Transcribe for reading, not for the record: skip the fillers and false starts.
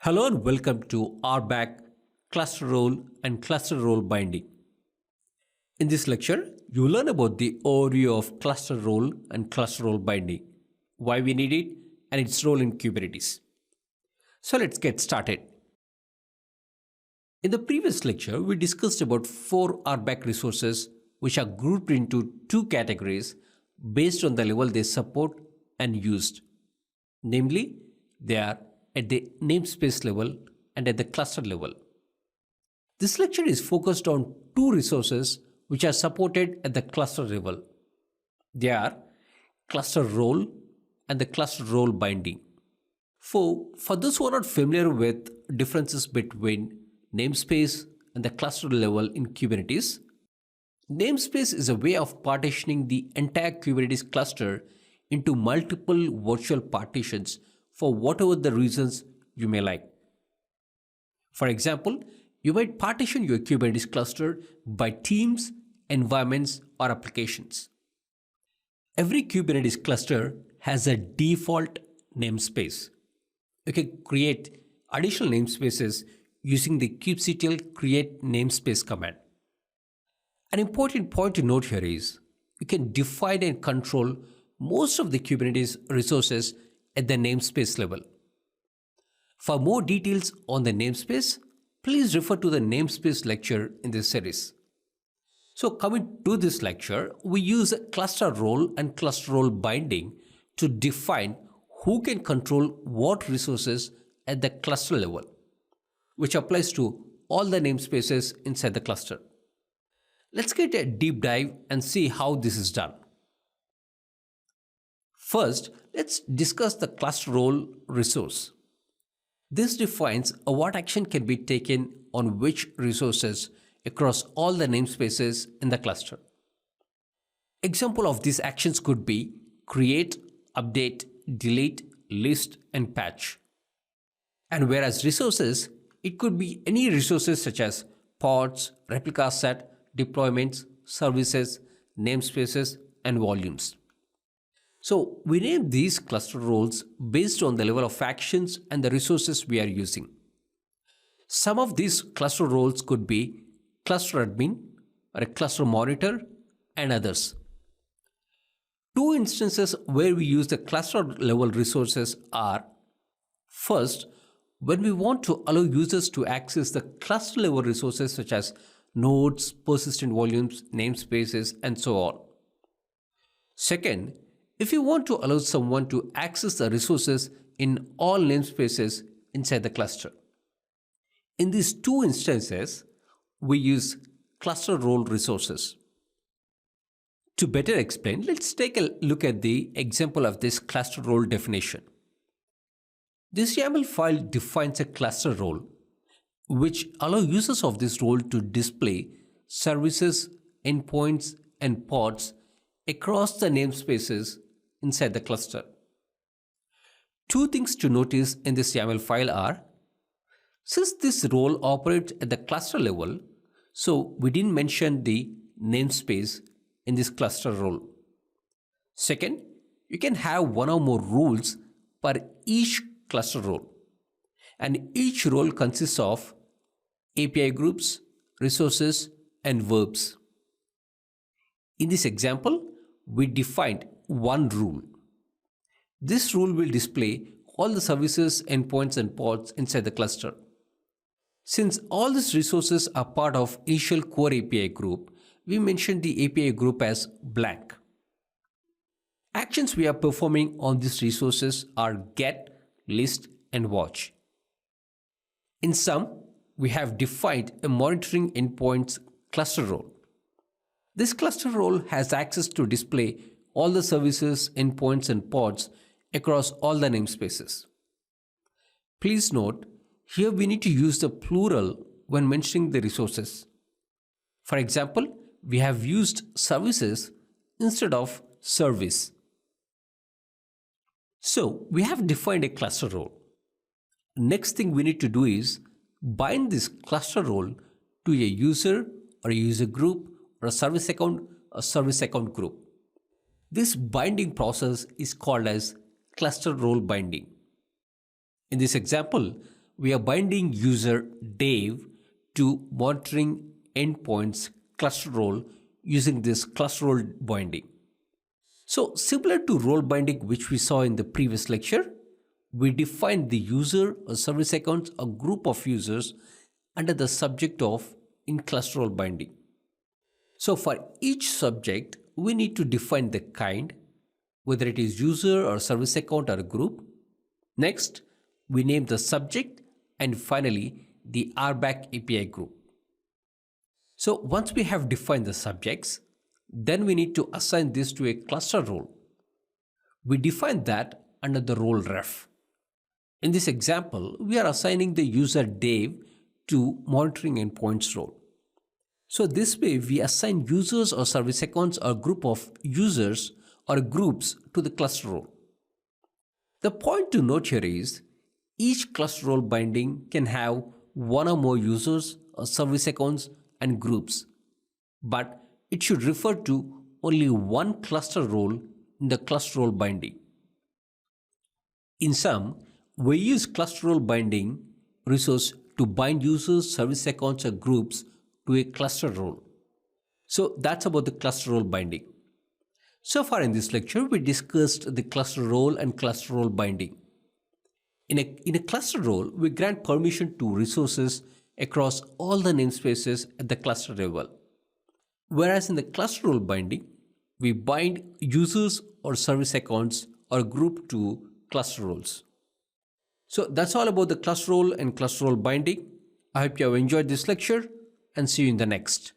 Hello and welcome to RBAC cluster role and cluster role binding. In this lecture, you will learn about the overview of cluster role and cluster role binding, why we need it, and its role in Kubernetes. So let's get started. In the previous lecture, we discussed about 4 RBAC resources which are grouped into 2 categories based on the level they support and used. Namely, they are at the namespace level and at the cluster level. This lecture is focused on 2 resources which are supported at the cluster level. They are cluster role and the cluster role binding. For those who are not familiar with differences between namespace and the cluster level in Kubernetes, namespace is a way of partitioning the entire Kubernetes cluster into multiple virtual partitions for whatever the reasons you may like. For example, you might partition your Kubernetes cluster by teams, environments, or applications. Every Kubernetes cluster has a default namespace. You can create additional namespaces using the kubectl create namespace command. An important point to note here is you can define and control most of the Kubernetes resources at the namespace level. For more details on the namespace, please refer to the namespace lecture in this series. So coming to this lecture, we use a cluster role and cluster role binding to define who can control what resources at the cluster level, which applies to all the namespaces inside the cluster. Let's get a deep dive and see how this is done. First, let's discuss the cluster role resource. This defines what action can be taken on which resources across all the namespaces in the cluster. Example of these actions could be create, update, delete, list, and patch. And whereas resources, it could be any resources such as pods, replica set, deployments, services, namespaces, and volumes. So we name these cluster roles based on the level of actions and the resources we are using. Some of these cluster roles could be cluster admin or a cluster monitor and others. 2 instances where we use the cluster level resources are: first, when we want to allow users to access the cluster level resources such as nodes, persistent volumes, namespaces, and so on. Second, if you want to allow someone to access the resources in all namespaces inside the cluster. In these 2 instances, we use cluster role resources. To better explain, let's take a look at the example of this cluster role definition. This YAML file defines a cluster role which allows users of this role to display services, endpoints, and pods across the namespaces inside the cluster. 2 things to notice in this YAML file are: since this role operates at the cluster level, so we didn't mention the namespace in this cluster role. Second, you can have 1 or more rules per each cluster role, and each role consists of API groups, resources, and verbs. In this example, we defined 1 rule. This rule will display all the services, endpoints, and pods inside the cluster. Since all these resources are part of initial core API group, we mentioned the API group as blank. Actions we are performing on these resources are get, list, and watch. In sum, we have defined a monitoring endpoints cluster role. This cluster role has access to display all the services, endpoints, and pods across all the namespaces. Please note, here we need to use the plural when mentioning the resources. For example, we have used services instead of service. So we have defined a cluster role. Next thing we need to do is bind this cluster role to a user or a user group or a service account group. This binding process is called as cluster role binding. In this example, we are binding user Dave to monitoring endpoints cluster role using this cluster role binding. So similar to role binding which we saw in the previous lecture, we define the user or service accounts, a group of users under the subject of in cluster role binding. So for each subject, we need to define the kind, whether it is user or service account or a group. Next, we name the subject, and finally the RBAC API group. So once we have defined the subjects, then we need to assign this to a cluster role. We define that under the role ref. In this example, we are assigning the user Dave to monitoring endpoints role. So this way we assign users or service accounts or group of users or groups to the cluster role. The point to note here is each cluster role binding can have one or more users or service accounts and groups, but it should refer to only one cluster role in the cluster role binding. In sum, we use cluster role binding resource to bind users, service accounts or groups to a cluster role. So that's about the cluster role binding. So far in this lecture, we discussed the cluster role and cluster role binding. In a cluster role, we grant permission to resources across all the namespaces at the cluster level. Whereas in the cluster role binding, we bind users or service accounts or group to cluster roles. So that's all about the cluster role and cluster role binding. I hope you have enjoyed this lecture and see you in the next.